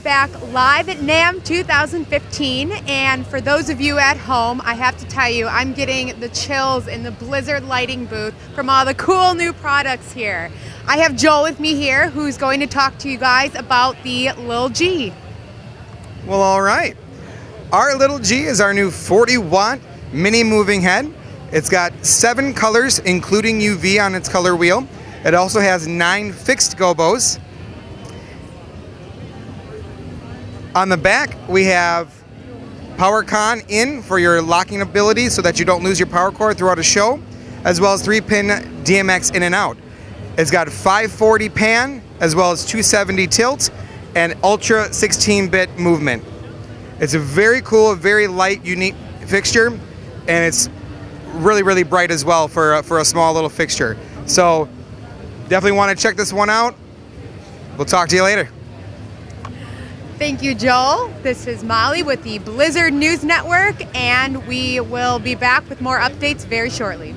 back live at NAMM 2015, and for those of you at home, I have to tell you, I'm getting the chills in the Blizzard lighting booth from all the cool new products here. I have Joel with me here, who's going to talk to you guys about the Lil G. Well, all right. Our Lil G is our new 40-watt mini moving head. It's got 7 colors, including UV on its color wheel. It also has 9 fixed gobos. On the back, we have power con in for your locking ability so that you don't lose your power cord throughout a show, as well as 3-pin DMX in and out. It's got 540 pan, as well as 270 tilt, and ultra 16-bit movement. It's a very cool, very light, unique fixture, and it's really, really bright as well for a small little fixture. So definitely want to check this one out. We'll talk to you later. Thank you, Joel. This is Molly with the Blizzard News Network, and we will be back with more updates very shortly.